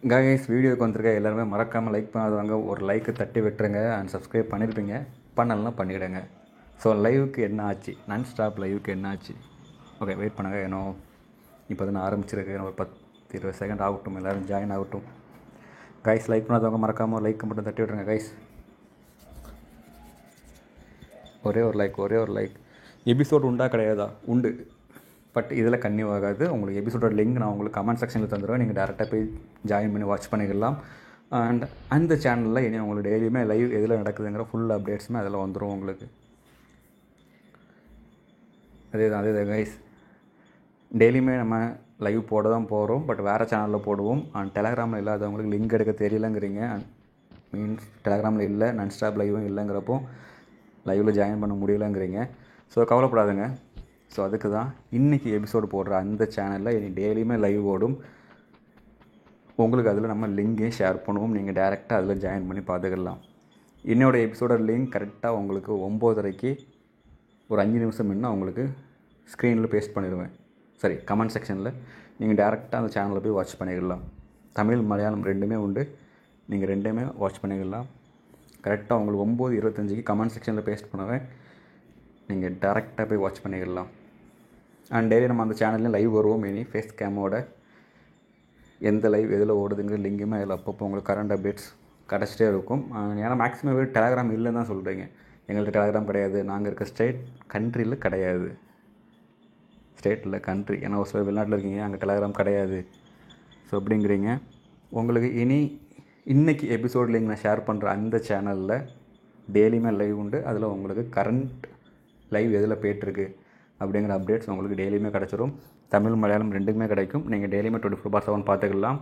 Guys வீடியோக்கு வந்திருக்க எல்லாருமே மறக்காமல் லைக் பண்ணாதவங்க ஒரு லைக்கு தட்டி விட்டுருங்க அண்ட் சப்ஸ்கிரைப் பண்ணியிருப்பீங்க, பண்ணலாம் பண்ணிவிடுங்க. ஸோ லைவுக்கு என்ன ஆச்சு, நான் ஸ்டாப் லைவுக்கு என்ன ஆச்சு? ஓகே வெயிட் பண்ணுங்கள், ஏன்னோ இப்போ தான் ஆரம்பிச்சிருக்கு, ஒரு 10-20 செகண்ட் ஆகட்டும், எல்லோரும் ஜாயின் ஆகட்டும். கைஸ் லைக் பண்ணாதவங்க மறக்காமல் லைக் மட்டும் தட்டி விட்டுருங்க கைஸ். ஒரே ஒரு லைக். எபிசோடு உண்டா கிடையாதா? உண்டு, பட் இதில் கன்னியூ ஆகாது. உங்களுக்கு எபிசோடோட லிங்க் நான் உங்களுக்கு கமெண்ட் செக்ஷனில் தந்துடுவேன், நீங்கள் டேரெக்டாக போய் ஜாயின் பண்ணி வாட்ச் பண்ணிக்கலாம். அண்ட் அந்த சேனலில் இனி உங்களுக்கு டெய்லியுமே லைவ் எதில் நடக்குதுங்கிற ஃபுல் அப்டேட்ஸுமே அதில் வந்துடும் உங்களுக்கு. அதே தான் கைஸ், டெய்லியுமே நம்ம லைவ் போட தான் போகிறோம், பட் வேறு சேனலில் போடுவோம். அண்ட் டெலகிராமில் இல்லாதவங்களுக்கு லிங்க் எடுக்க தெரியலங்கிறீங்க, மீன்ஸ் டெலகிராமில் இல்லை, நான் ஸ்டாப் லைவும் இல்லைங்கிறப்போ லைவில் ஜாயின் பண்ண முடியலைங்கிறீங்க. ஸோ கவலைப்படாதுங்க. ஸோ அதுக்கு தான் இன்றைக்கி எபிசோடு போடுற அந்த சேனலில் இனி டெய்லியுமே லைவ் ஓடும். உங்களுக்கு அதில் நம்ம லிங்கையும் ஷேர் பண்ணுவோம், நீங்கள் டேரெக்டாக அதில் ஜாயின் பண்ணி பார்த்துக்கலாம். என்னோடய எபிசோடோட லிங்க் கரெக்டாக உங்களுக்கு 9:30 ஒரு 5 நிமிஷம் முன்ன உங்களுக்கு ஸ்க்ரீனில் பேஸ்ட் பண்ணிடுவேன், சரி கமெண்ட் செக்ஷனில். நீங்கள் டேரெக்டாக அந்த சேனலில் போய் வாட்ச் பண்ணிக்கலாம். தமிழ் மலையாளம் ரெண்டுமே உண்டு, நீங்கள் ரெண்டுமே வாட்ச் பண்ணிக்கலாம். கரெக்டாக உங்களுக்கு 9:25 கமெண்ட் செக்ஷனில் பேஸ்ட் பண்ணுவேன், நீங்கள் டேரெக்டாக போய் வாட்ச் பண்ணிக்கலாம். அண்ட் டெய்லி நம்ம அந்த சேனல்லையும் லைவ் வருவோம். இனி ஃபேஸ் கேமோட எந்த லைவ் எதில் ஓடுதுங்கிற லிங்குமே அதில் அப்பப்போ உங்களுக்கு கரண்ட் அப்டேட்ஸ் கிடச்சிட்டே இருக்கும். ஏன்னா மேக்ஸிமம் டெலகிராம் இல்லைன்னு தான் சொல்கிறீங்க. எங்கள்கிட்ட டெலகிராம் கிடையாது, நாங்கள் இருக்க ஸ்டேட் கண்ட்ரியில் கிடையாது, ஸ்டேட்டில் கண்ட்ரி, ஏன்னா ஒரு சில வெளிநாட்டில் இருக்கீங்க, அங்கே டெலகிராம் கிடையாது. ஸோ அப்படிங்கிறீங்க. உங்களுக்கு இன்றைக்கி எபிசோட் லிங்க் நான் ஷேர் பண்ணுற அந்த சேனலில் டெய்லியுமே லைவ் உண்டு. அதில் உங்களுக்கு கரண்ட் லைவ் எதில் போய்ட்டுருக்கு அப்படிங்கிற அப்டேட்ஸ் உங்களுக்கு டெய்லியுமே கிடச்சிரும். தமிழ் மலையாளம் ரெண்டுக்குமே கிடைக்கும். நீங்கள் டெய்லியுமே 24/7 பார்த்துக்கலாம்.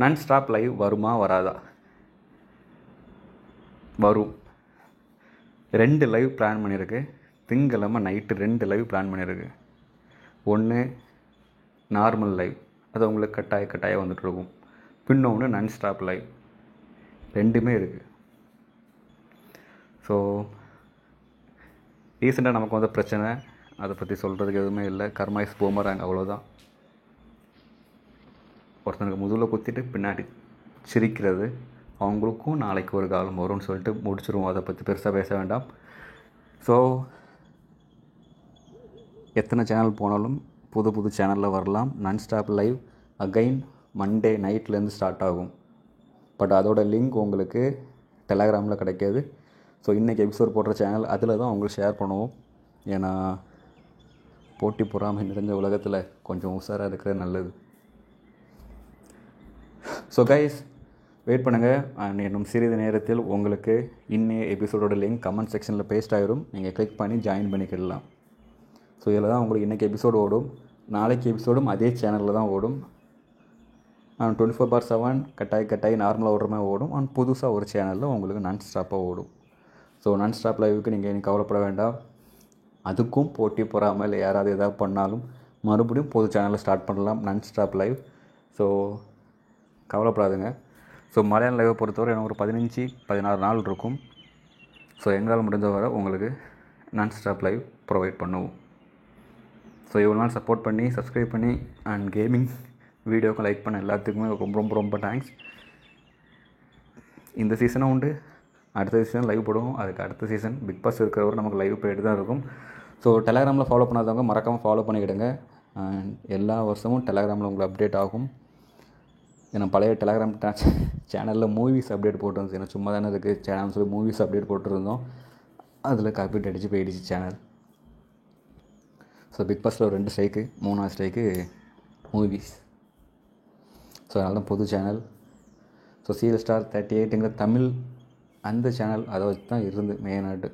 நான் ஸ்டாப் லைவ் வருமா வராதா? வரும். 2 லைவ் பிளான் பண்ணியிருக்கு. திங்கக்கிழமை நைட்டு 2 லைவ் பிளான் பண்ணியிருக்கு. ஒன்று நார்மல் லைவ், அது உங்களுக்கு கட்டாயம் வந்துட்டுருக்கும். இன்னொன்று நான் ஸ்டாப் லைவ், ரெண்டுமே இருக்குது. ஸோ ரீசெண்டாக நமக்கு வந்த பிரச்சனை அதை பற்றி சொல்கிறதுக்கு எதுவுமே இல்லை. கர்மாய்ஸ் பூமராங்க, அவ்வளோதான். ஒருத்தனுக்கு முதுகில் குத்திட்டு பின்னாடி சிரிக்கிறது, அவங்களுக்கும் நாளைக்கு ஒரு காலம் வரும்னு சொல்லிட்டு முடிச்சிருவோம். அதை பற்றி பெருசாக பேச வேண்டாம். ஸோ எத்தனை சேனல் போனாலும் புது சேனலில் வரலாம். நான் ஸ்டாப் லைவ் அகைன் மண்டே நைட்லேருந்து ஸ்டார்ட் ஆகும். பட் அதோட லிங்க் உங்களுக்கு டெலகிராமில் கிடைக்காது. ஸோ இன்றைக்கி எபிசோட் போடுற சேனல் அதில் தான் உங்களுக்கு ஷேர் பண்ணுவோம். ஏன்னா போட்டி பொறாமை நிறைஞ்ச உலகத்தில் கொஞ்சம் உஷாராக இருக்கிறது நல்லது. ஸோ கைஸ் வெயிட் பண்ணுங்கள். அண்ட் இன்னும் சிறிது நேரத்தில் உங்களுக்கு இன்னைய எபிசோடோட லிங்க் கமெண்ட் செக்ஷனில் பேஸ்ட் ஆகிடும், நீங்கள் கிளிக் பண்ணி ஜாயின் பண்ணிக்கிடலாம். ஸோ இதில் தான் உங்களுக்கு இன்றைக்கி எபிசோடு ஓடும், நாளைக்கு எபிசோடும் அதே சேனலில் தான் ஓடும். 24/7 கட்டாய் நார்மலாக ஓடுற மாதிரி ஓடும். அண்ட் புதுசாக ஒரு சேனலில் உங்களுக்கு நான் ஸ்டாப்பாக ஓடும். ஸோ நான் ஸ்டாப் லைவுக்கு நீங்கள் இனி கவலைப்பட வேண்டாம். அதுக்கும் போட்டி பொறாமல் யாராவது எதாவது பண்ணாலும் மறுபடியும் பொது சேனலில் ஸ்டார்ட் பண்ணலாம், நான் ஸ்டாப் லைவ். ஸோ கவலைப்படாதுங்க. ஸோ மலையாள லைவை பொறுத்தவரை எனக்கு ஒரு 15-16 நாள் இருக்கும். ஸோ எங்களால் முடிஞ்ச வரை உங்களுக்கு நான் ஸ்டாப் லைவ் ப்ரொவைட் பண்ணுவோம். ஸோ இவ்வளோ நாள் சப்போர்ட் பண்ணி சப்ஸ்கிரைப் பண்ணி அண்ட் கேமிங் வீடியோக்கு லைக் பண்ண எல்லாத்துக்குமே ரொம்ப தேங்க்ஸ். இந்த சீசனும் உண்டு, அடுத்த சீசன் லைவ் போடுவோம். அதுக்கு அடுத்த சீசன் பிக் பாஸ் இருக்கிறவரை நமக்கு லைவ் போயிட்டு தான் இருக்கும். ஸோ டெலகிராமில் ஃபாலோ பண்ணாதவங்க மறக்காமல் ஃபாலோ பண்ணிக்கிடுங்க. அண்ட் எல்லா வருஷமும் டெலகிராமில் உங்களுக்கு அப்டேட் ஆகும். ஏன்னா பழைய டெலகிராம் சேனலில் மூவிஸ் அப்டேட் போட்டுருந்துச்சு. ஏன்னா சும்மா தானே இருக்குது சேனல் சொல்லி மூவிஸ் அப்டேட் போட்டுருந்தோம், அதில் காப்பீட் அடித்து போயிடுச்சு சேனல். ஸோ பிக் பாஸில் 2 ஸ்ட்ரைக்கு, 3ஆவது ஸ்ட்ரைக்கு மூவிஸ். ஸோ அதனால தான் புது சேனல். ஸோ சீரியல் ஸ்டார் 38ங்கிற தமிழ் அந்த சேனல் அதை வச்சு தான் இருந்து மெயினாட்டு.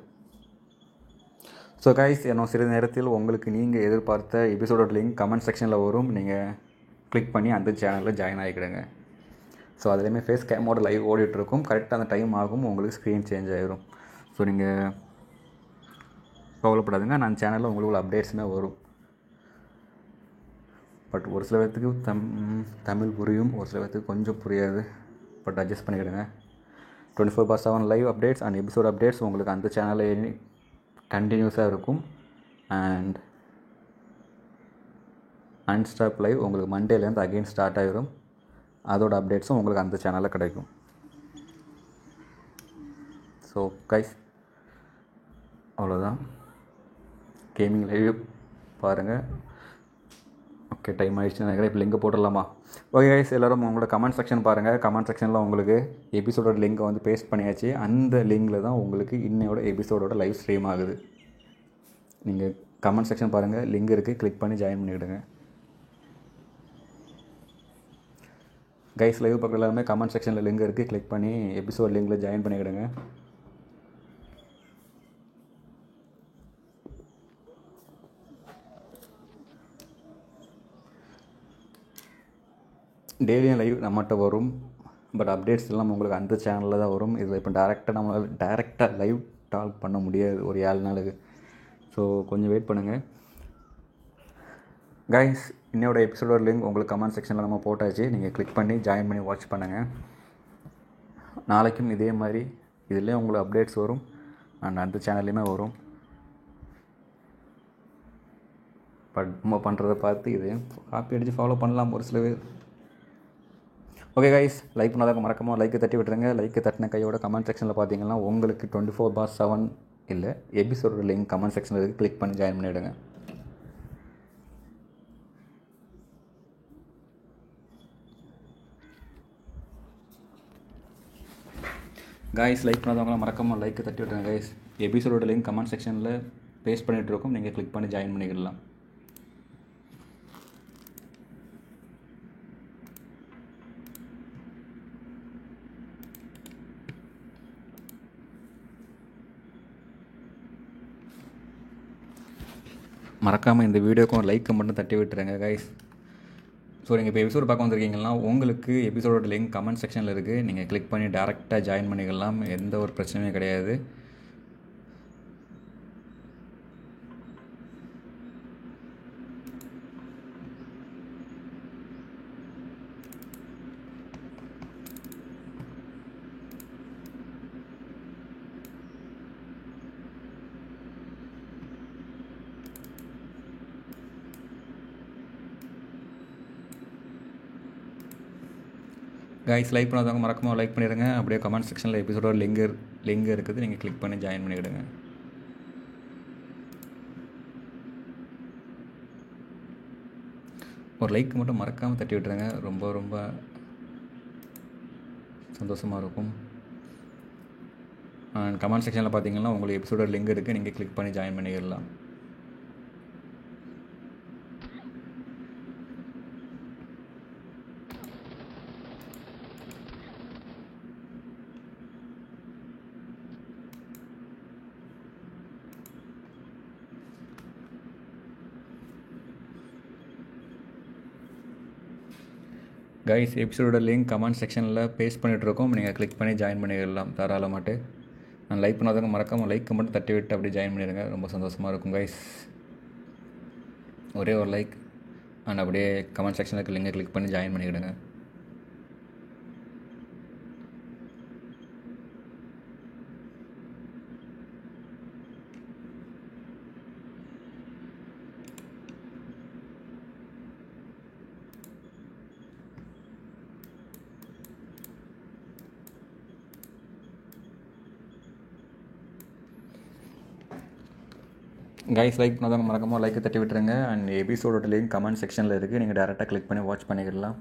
ஸோ கைஸ் இன்னும் சிறிது நேரத்தில் உங்களுக்கு நீங்கள் எதிர்பார்த்த எபிசோடோட லிங்க் கமெண்ட் செக்ஷனில் வரும், நீங்கள் கிளிக் பண்ணி அந்த சேனலில் ஜாயின் ஆகிக்கிடுங்க. ஸோ அதுலேயுமே ஃபேஸ் கேமோட லைவ் ஓடிட்டுருக்கும். கரெக்டாக அந்த டைம் ஆகும், உங்களுக்கு ஸ்க்ரீன் சேஞ்ச் ஆகிரும். ஸோ நீங்கள் கவலைப்படாதுங்க, நான் சேனலில் உங்களுக்கு அப்டேட்ஸுமே வரும். பட் ஒரு சில பேர்த்துக்கு தமிழ் புரியும், ஒரு சில பேர்த்துக்கு கொஞ்சம் புரியாது. பட் அட்ஜஸ்ட் பண்ணிக்கிடுங்க. 24/7 live updates and episode updates உங்களுக்கு அந்த சேனலில் கண்டினியூஸாக இருக்கும். அண்ட் நான் ஸ்டாப் லைவ் உங்களுக்கு மண்டேலேருந்து அகெயின் ஸ்டார்ட் ஆகிடும். அதோட அப்டேட்ஸும் உங்களுக்கு அந்த சேனலில் கிடைக்கும். ஸோ கைஸ், அவ்வளோதான். கேமிங் லைவ் பாருங்கள். ஓகே, டைம் ஆகிடுச்சு நினைக்கிறேன். இப்போ லிங்க் போட்டுடலாமா? ஓகே கைஸ், எல்லோரும் உங்களோட கமெண்ட் செக்ஷன் பாருங்கள். கமெண்ட் செக்ஷனில் உங்களுக்கு எபிசோடோட லிங்கை வந்து பேஸ்ட் பண்ணியாச்சு. அந்த லிங்கில் தான் உங்களுக்கு இன்னையோட எபிசோடோட லைவ் ஸ்ட்ரீம் ஆகுது. நீங்கள் கமெண்ட் செக்ஷன் பாருங்கள், லிங்க் இருக்குது, கிளிக் பண்ணி ஜாயின் பண்ணிவிடுங்க. கைஸ், லைவ் பக்கம் எல்லாருமே கமெண்ட் செக்ஷனில் லிங்க் இருக்குது, கிளிக் பண்ணி எபிசோட் லிங்கில் ஜாயின் பண்ணிவிடுங்க. டெய்லியும் லைவ் நம்மகிட்ட வரும், பட் அப்டேட்ஸ் எல்லாம் உங்களுக்கு அந்த சேனலில் தான் வரும். இதில் இப்போ டேரெக்டாக லைவ் டாக் பண்ண முடியாது ஒரு 7 நாளுக்கு. ஸோ கொஞ்சம் வெயிட் பண்ணுங்கள் கைஸ். இன்னையோட எபிசோடோட லிங்க் உங்களுக்கு கமெண்ட் செக்ஷனில் நம்ம போட்டாச்சு. நீங்கள் கிளிக் பண்ணி ஜாயின் பண்ணி வாட்ச் பண்ணுங்கள். நாளைக்கும் இதே மாதிரி இதுலேயும் உங்களுக்கு அப்டேட்ஸ் வரும் அண்ட் அந்த சேனல்லையுமே வரும். பட் நம்ம பண்ணுறதை பார்த்து இதையும் காப்பி அடித்து ஃபாலோ பண்ணலாம் ஒரு சில பேர். ஓகே கைஸ், லைக் பண்ணாதாங்க மறக்காம லைக்கை தட்டி விட்டுருங்க. லைக்கை தட்டின கையோட கமெண்ட் செக்ஷனில் பார்த்தீங்கன்னா உங்களுக்கு 24/7 இல்லை எபிசோடோட லிங்க் கமெண்ட் செக்ஷனில் இருக்குது, கிளிக் பண்ணி ஜாயின் பண்ணிவிடுங்க. கைஸ், லைக் பண்ணாதவங்களாம் மறக்காம லைக்கை தட்டி விட்டுருங்க கைஸ். எபிசோடோட லிங்க் கமெண்ட் செக்ஷனில் பேஸ்ட் பண்ணிகிட்டு இருக்கோம், நீங்கள் கிளிக் பண்ணி ஜாயின் பண்ணிக்கலாம். மறக்காமல் இந்த வீடியோக்கும் லைக்கை மட்டும் தட்டி விட்டுருங்க கைஸ். ஸோ நீங்கள் இப்போ எபிசோடு பார்க்க வந்திருக்கீங்கன்னா உங்களுக்கு எபிசோடோட லிங்க் கமெண்ட் செக்ஷனில் இருக்குது, நீங்கள் கிளிக் பண்ணி டேரெக்டாக ஜாயின் பண்ணிக்கலாம். எந்த ஒரு பிரச்சனையும் கிடையாது. கைஸ், லைக் பண்ணாதவங்க மறக்காம லைக் பண்ணிடுங்க. அப்படியே கமெண்ட் செக்ஷனில் எபிசோடோட லிங்க் இருக்குது, நீங்கள் கிளிக் பண்ணி ஜாயின் பண்ணிவிடுங்க. ஒரு லைக் மட்டும் மறக்காமல் தட்டி விட்டுருங்க, ரொம்ப ரொம்ப சந்தோஷமாக இருக்கும். அண்ட் கமெண்ட் செக்ஷனில் பார்த்தீங்கன்னா உங்களுக்கு எபிசோடோட லிங்க் இருக்குது, நீங்கள் கிளிக் பண்ணி ஜாயின் பண்ணிடலாம். கைஸ், எபிசோடோட லிங்க் கமெண்ட் செக்ஷனில் பேஸ்ட் பண்ணிகிட்ருக்கோம், நீங்கள் கிளிக் பண்ணி ஜாயின் பண்ணிடலாம் தாராளமாட்டு. நான் லைக் பண்ணாதவங்க மறக்காமல் லைக் மட்டும் தட்டி விட்டு அப்படியே ஜாயின் பண்ணிடுங்க, ரொம்ப சந்தோஷமாக இருக்கும் கைஸ். ஒரே ஒரு லைக் அண்ட் அப்படியே கமெண்ட் செக்ஷனில் லிங்கை கிளிக் பண்ணி ஜாயின் பண்ணிவிடுங்க. கைஸ், லைக் பண்ணாதவங்க மறக்காமல் லைக்கை தட்டி விட்டுருங்க. அண்ட் எபிசோடோட லிங்க் கமெண்ட் செக்ஷனில் இருக்குது, நீங்கள் டேரெக்டாக கிளிக் பண்ணி வாட்ச் பண்ணிக்கலாம்.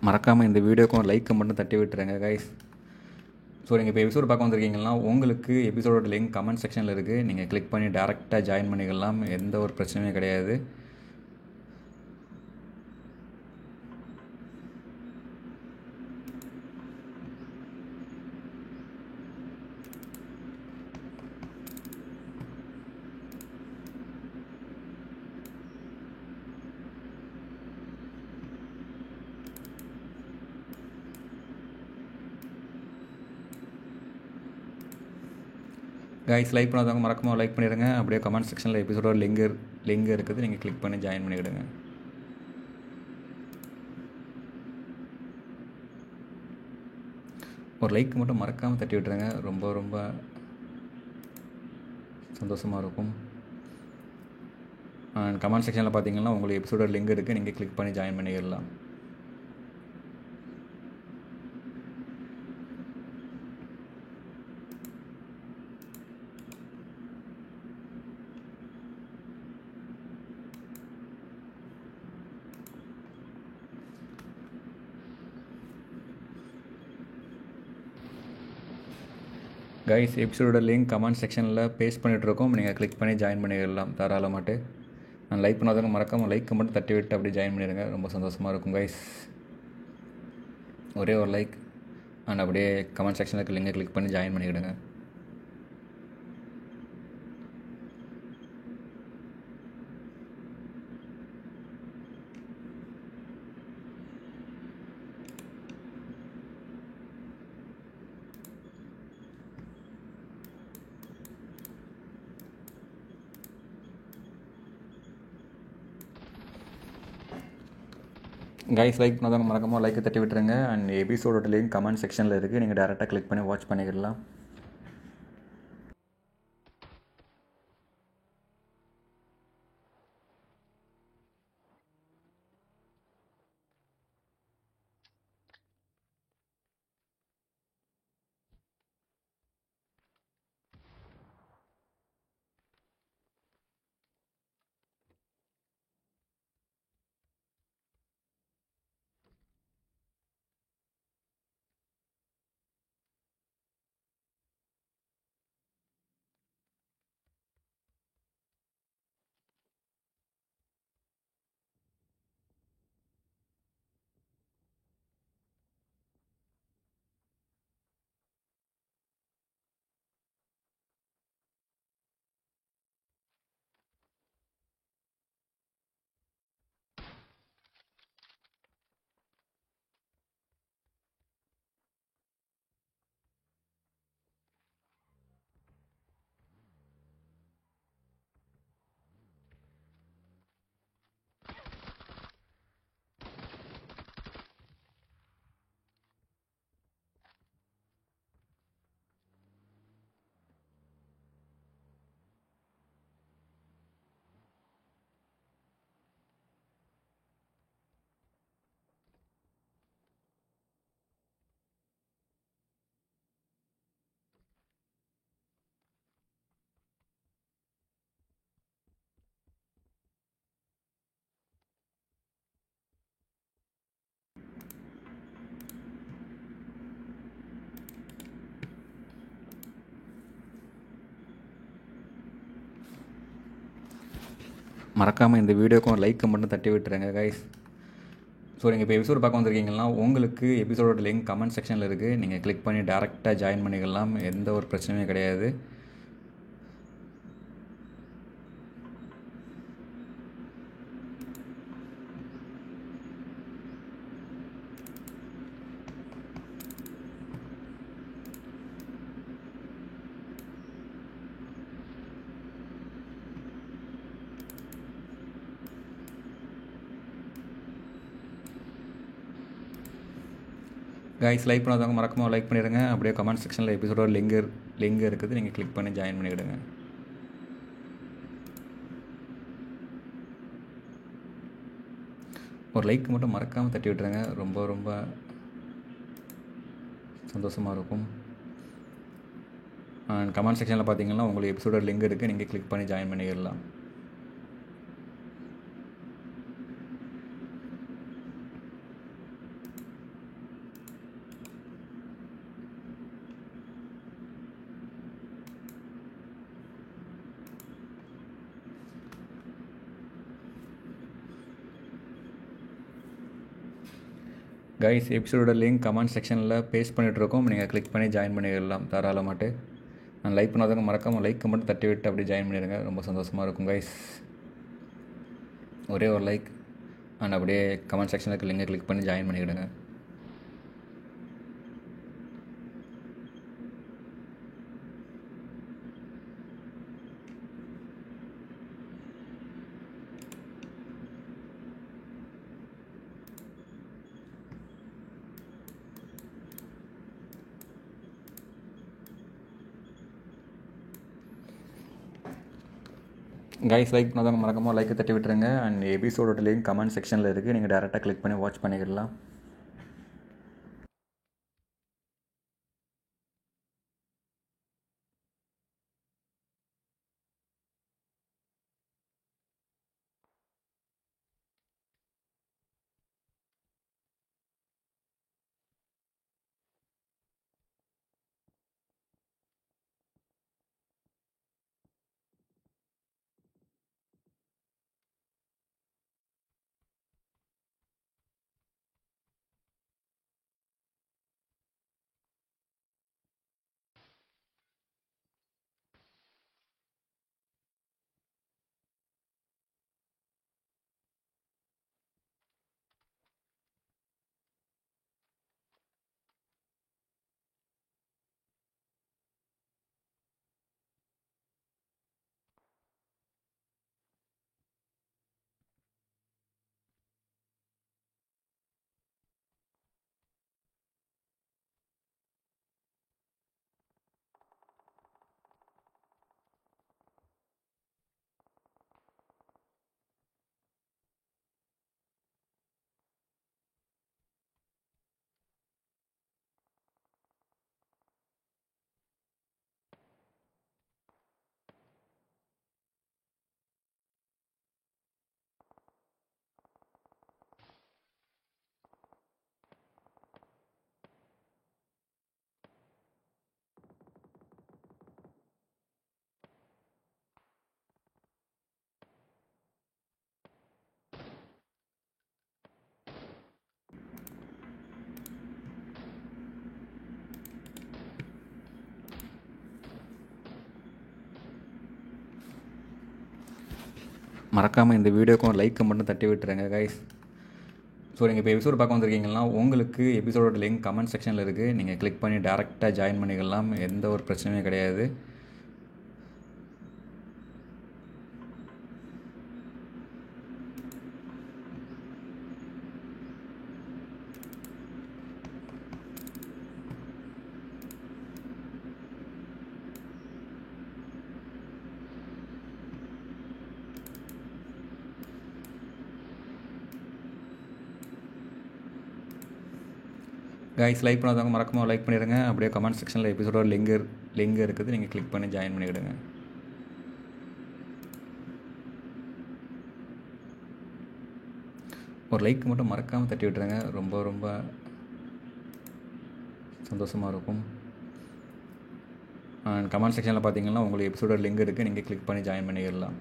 மறக்காமல் இந்த வீடியோக்கும் லைக் மட்டும் தட்டி விட்டுருங்க கைஸ். ஸோ நீங்கள் இப்போ எபிசோடு பார்க்க வந்திருக்கீங்கன்னா உங்களுக்கு எபிசோடோட லிங்க் கமெண்ட் செக்ஷனில் இருக்குது. நீங்கள் கிளிக் பண்ணி டேரெக்டாக ஜாயின் பண்ணிக்கலாம். எந்த ஒரு பிரச்சனையும் கிடையாது. கைஸ் லைக் பண்ணாதவங்க மறக்காம லைக் பண்ணிடுங்க. அப்படியே கமெண்ட் செக்ஷனில் எபிசோடோட லிங்க் இருக்குது. நீங்கள் கிளிக் பண்ணி ஜாயின் பண்ணிவிடுங்க. ஒரு லைக் மட்டும் மறக்காமல் தட்டி விட்டுருங்க. ரொம்ப ரொம்ப சந்தோஷமாக இருக்கும். கமெண்ட் செக்ஷனில் பார்த்தீங்கன்னா உங்களுக்கு எபிசோடோட லிங்க் இருக்குது. நீங்கள் கிளிக் பண்ணி ஜாயின் பண்ணிடலாம். கைஸ் எபிசோடோட லிங்க் கமெண்ட் செக்ஷனில் பேஸ்ட் பண்ணிகிட்ருக்கோம். நீங்கள் கிளிக் பண்ணி ஜாயின் பண்ணிடலாம் தாராளமாட்டு. நான் லைக் பண்ணாதவங்க மறக்காமல் லைக் மட்டும் தட்டி விட்டு அப்படியே ஜாயின் பண்ணிடுங்க. ரொம்ப சந்தோஷமாக இருக்கும் கைஸ். ஒரே ஒரு லைக் அண்ட் அப்படியே கமெண்ட் செக்ஷனில் இருக்க லிங்கை கிளிக் பண்ணி ஜாயின் பண்ணிவிடுங்க. கைஸ் லைக் பண்ணாதவங்க மறக்காமல் லைக்கை தட்டி விட்டுருங்க. அண்ட் எபிசோடோட லிங்க் கமெண்ட் செக்ஷனில் இருக்குது. நீங்கள் டேரெக்டாக கிளிக் பண்ணி வாட்ச் பண்ணிக்கலாம். மறக்காமல் இந்த வீடியோக்கும் லைக் மட்டும் தட்டி விட்டுருங்க கைஸ். ஸோ நீங்கள் இப்போ எபிசோடு பார்க்க வந்திருக்கீங்கன்னா உங்களுக்கு எபிசோடோட லிங்க் கமெண்ட் செக்ஷனில் இருக்குது. நீங்கள் கிளிக் பண்ணி டேரெக்டாக ஜாயின் பண்ணிக்கலாம். எந்த ஒரு பிரச்சனையும் கிடையாது. கைஸ் லைக் பண்ணாதவங்க மறக்காமல் லைக் பண்ணிடுங்க. அப்படியே கமெண்ட் செக்ஷனில் எபிசோடோட லிங்க் இருக்குது. நீங்கள் கிளிக் பண்ணி ஜாயின் பண்ணிவிடுங்க. ஒரு லைக் மட்டும் மறக்காமல் தட்டி விட்டுருங்க. ரொம்ப ரொம்ப சந்தோஷமாக இருக்கும். அண்ட் கமெண்ட் செக்ஷனில் பார்த்தீங்கன்னா உங்களுக்கு எபிசோடோட லிங்க் இருக்குது. நீங்கள் கிளிக் பண்ணி ஜாயின் பண்ணிடலாம். கைஸ் எபிசோடோட லிங்க் கமெண்ட் செக்ஷனில் பேஸ்ட் பண்ணிகிட்ருக்கோம், நீங்கள் கிளிக் பண்ணி ஜாயின் பண்ணிடலாம் தாராளமாட்டு. நான் லைக் பண்ணாதவங்க மறக்காமல் லைக் மட்டும் தட்டி விட்டு அப்படி ஜாயின் பண்ணிடுங்க, ரொம்ப சந்தோஷமாக இருக்கும் கைஸ். ஒரே ஒரு லைக் அண்ட் அப்படியே கமெண்ட் செக்ஷனில் இருக்க லிங்கை கிளிக் பண்ணி ஜாயின் பண்ணிவிடுங்க. கைஸ் லைக் பண்ணாதவங்க மறக்காமல் லைக்கை தட்டி விட்டுருங்க. அண்ட் எபிசோடோட லிங்க் கமெண்ட் செக்ஷனில் இருக்குது, நீங்கள் டேரெக்டாக கிளிக் பண்ணி வாட்ச் பண்ணிக்கலாம். மறக்காமல் இந்த வீடியோக்கும் லைக்கை மட்டும் தட்டி விட்டுருங்க கைஸ். ஸோ நீங்கள் இப்போ எபிசோடு பார்க்க வந்திருக்கீங்கன்னா உங்களுக்கு எபிசோடோட லிங்க் கமெண்ட் செக்ஷனில் இருக்குது, நீங்கள் கிளிக் பண்ணி டேரெக்டாக ஜாயின் பண்ணிக்கலாம், எந்த ஒரு பிரச்சனையும் கிடையாது. கைஸ் லைக் பண்ணாதவங்க மறக்காமல் லைக் பண்ணிடுங்க, அப்படியே கமெண்ட் செக்ஷனில் எபிசோடோட லிங்க் இருக்குது, நீங்கள் கிளிக் பண்ணி ஜாயின் பண்ணிவிடுங்க. ஒரு லைக் மட்டும் மறக்காமல் தட்டி விட்டுருங்க, ரொம்ப ரொம்ப சந்தோஷமாக இருக்கும். அண்ட் கமெண்ட் செக்ஷனில் பார்த்தீங்கன்னா உங்களுக்கு எபிசோடோட லிங்க் இருக்குது, நீங்கள் கிளிக் பண்ணி ஜாயின் பண்ணிடலாம்.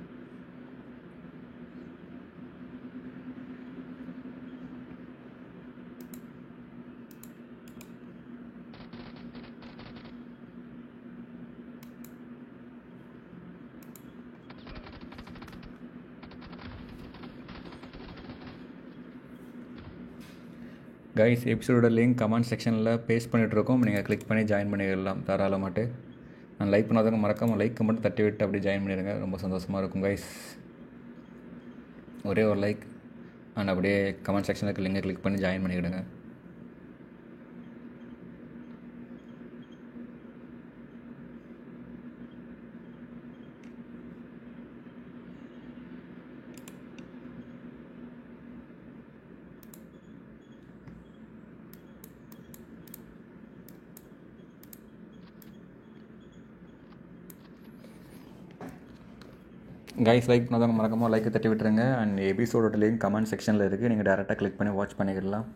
கைஸ் எபிசோடோட லிங்க் கமெண்ட் செக்ஷனில் பேஸ்ட் பண்ணிகிட்ருக்கோம், நீங்கள் கிளிக் பண்ணி ஜாயின் பண்ணிடலாம் தாராளமாட்டு. நான் லைக் பண்ணாதவங்க மறக்காமல் லைக் மட்டும் தட்டி விட்டு அப்படி ஜாயின் பண்ணிடுங்க, ரொம்ப சந்தோஷமாக இருக்கும் கைஸ். ஒரே ஒரு லைக் அண்ட் அப்படியே கமெண்ட் செக்ஷனில் இருக்க லிங்கை கிளிக் பண்ணி ஜாயின் பண்ணிவிடுங்க. கைஸ் லைக் பண்ணாதவங்க மறக்காமல் லைக்கை தட்டி விட்டுருங்க. அண்ட் எபிசோடோட லிங்க் கமெண்ட் செக்ஷனில் இருக்குது, நீங்கள் டேரெக்டாக கிளிக் பண்ணி வாட்ச் பண்ணிக்கலாம்.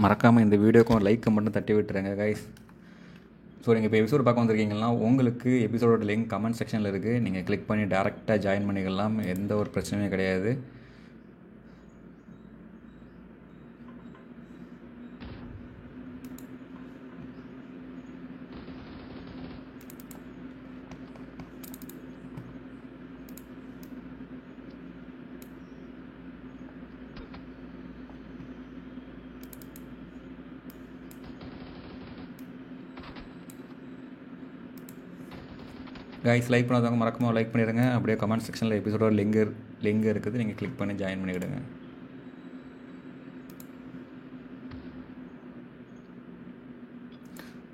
மறக்காமல் இந்த வீடியோக்கும் ஒரு லைக்கை மட்டும் தட்டி விட்டுருங்க கைஸ். ஸோ நீங்கள் இப்போ எபிசோடு பார்க்க வந்திருக்கீங்கன்னா உங்களுக்கு எபிசோடோட லிங்க் கமெண்ட் செக்ஷனில் இருக்குது. நீங்கள் கிளிக் பண்ணி டேரெக்டாக ஜாயின் பண்ணிக்கலாம். எந்த ஒரு பிரச்சனையும் கிடையாது. கைஸ் லைக் பண்ணாதவங்க மறக்காமல் லைக் பண்ணிடுங்க. அப்படியே கமெண்ட் செக்ஷனில் எபிசோடோட லிங்க் இருக்குது. நீங்கள் கிளிக் பண்ணி ஜாயின் பண்ணிவிடுங்க.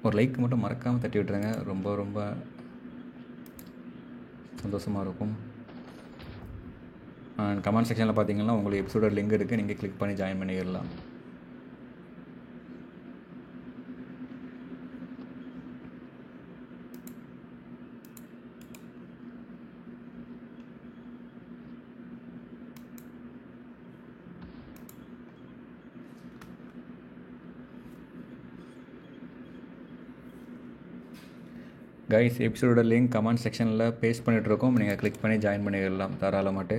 ஒரு லைக் மட்டும் மறக்காமல் தட்டி விட்டுருங்க. ரொம்ப ரொம்ப சந்தோஷமாக இருக்கும். கமெண்ட் செக்ஷனில் பார்த்தீங்கன்னா உங்களுக்கு எபிசோடோட லிங்க் இருக்குது. நீங்கள் கிளிக் பண்ணி ஜாயின் பண்ணிடலாம். கைஸ் எபிசோடோட லிங்க் கமெண்ட் செக்ஷனில் பேஸ்ட் பண்ணிகிட்ருக்கோம். நீங்கள் கிளிக் பண்ணி ஜாயின் பண்ணிடலாம் தாராளமாட்டு.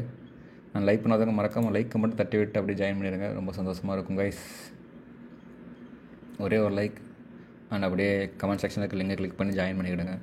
நான் லைக் பண்ணாதவங்க மறக்காமல் லைக் மட்டும் தட்டி விட்டு அப்படியே ஜாயின் பண்ணிடுங்க. ரொம்ப சந்தோஷமாக இருக்கும் கைஸ். ஒரே ஒரு லைக் அண்ட் அப்படியே கமெண்ட் செக்ஷனில் இருக்க லிங்கை கிளிக் பண்ணி ஜாயின் பண்ணிவிடுங்க.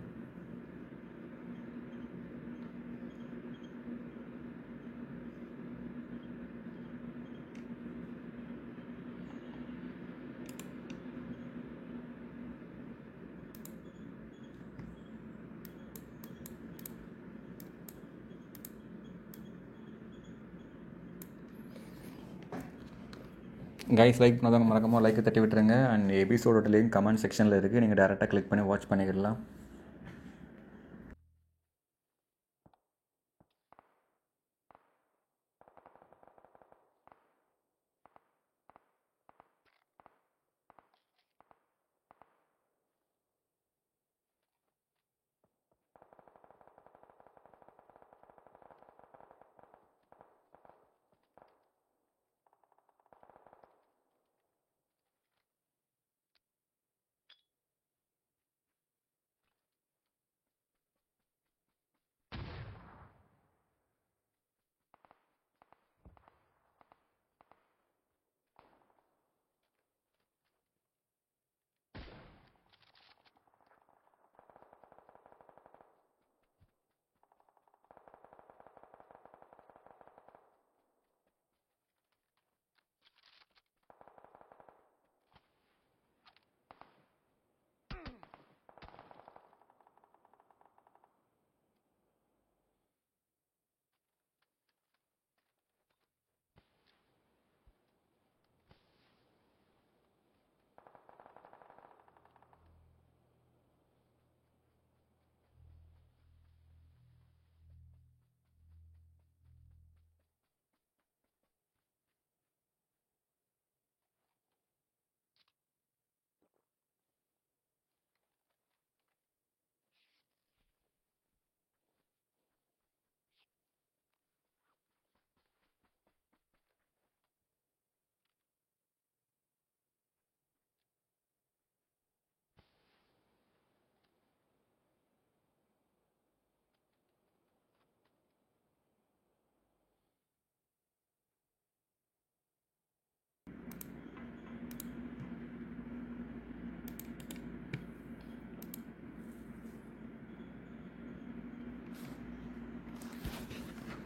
கைஸ் லைக் பண்ணாதவங்க மறக்காமல் லைக்கை தட்டி விட்டுருங்க. அண்ட் எபிசோடோட லிங்க் கமெண்ட் செக்ஷனில் இருக்குது. நீங்கள் டேரெக்டாக கிளிக் பண்ணி வாட்ச் பண்ணிக்கலாம்.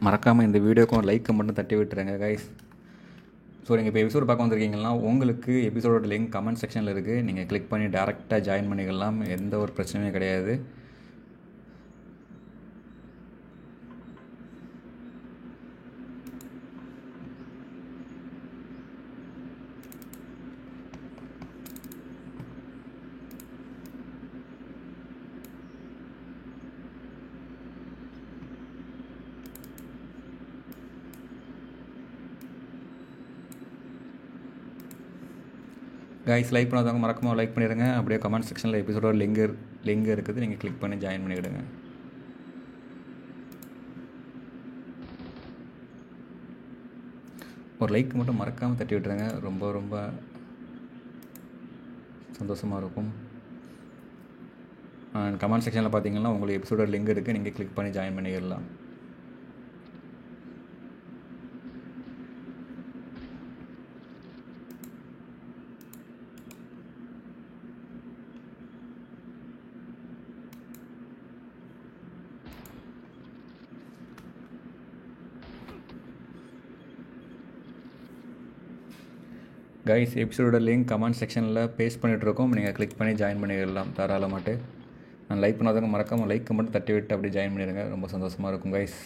மறக்காமல் இந்த வீடியோக்கும் ஒரு லைக்கை மட்டும் தட்டி விட்டுருங்க கைஸ். ஸோ நீங்கள் இப்போ எபிசோடு பார்க்க வந்திருக்கீங்கன்னா உங்களுக்கு எபிசோடோட லிங்க் கமெண்ட் செக்ஷனில் இருக்குது. நீங்கள் கிளிக் பண்ணி டேரெக்டாக ஜாயின் பண்ணிக்கலாம். எந்த ஒரு பிரச்சனையும் கிடையாது. கைஸ் லைக் பண்ணாதவங்க மறக்காமல் லைக் பண்ணிடுங்க. அப்படியே கமெண்ட் செக்ஷனில் எபிசோடோட லிங்க் இருக்குது. நீங்கள் கிளிக் பண்ணி ஜாயின் பண்ணிவிடுங்க. ஒரு லைக் மட்டும் மறக்காமல் தட்டி விட்டுருங்க. ரொம்ப ரொம்ப சந்தோஷமாக இருக்கும். அண்ட் கமெண்ட் செக்ஷனில் பார்த்தீங்கன்னா உங்களுக்கு எபிசோட லிங்க் இருக்குது, நீங்கள் கிளிக் பண்ணி ஜாயின் பண்ணிடலாம். கைஸ், எபிசோட லிங்க் கமெண்ட் செக்ஷனில் பேஸ்ட் பண்ணிகிட்ருக்கோம், நீங்கள் கிளிக் பண்ணி ஜாயின் பண்ணிடலாம் தாராளமாட்டு. நான் லைக் பண்ணாதவங்க மறக்காமல் லைக் மட்டும் தட்டி விட்டு அப்படியே ஜாயின் பண்ணிடுங்க, ரொம்ப சந்தோஷமாக இருக்கும் கைஸ்.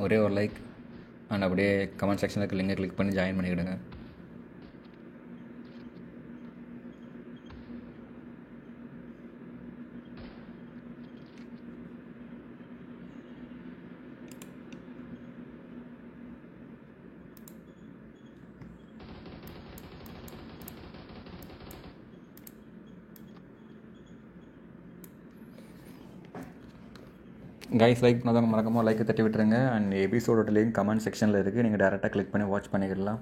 ஒரே ஒரு லைக் அண்ட் அப்படியே கமெண்ட் செக்ஷனில் லிங்கை கிளிக் பண்ணி ஜாயின் பண்ணிவிடுங்க. கைஸ், லைக் பண்ணாதவங்க மறக்காமல் லைக்கை தட்டி விட்டுருங்க. அண்ட் எபிசோடோட லிங்க் கமெண்ட் செக்ஷனில் இருக்குது, நீங்கள் டேரெக்டாக கிளிக் பண்ணி வாட்ச் பண்ணிக்கலாம்.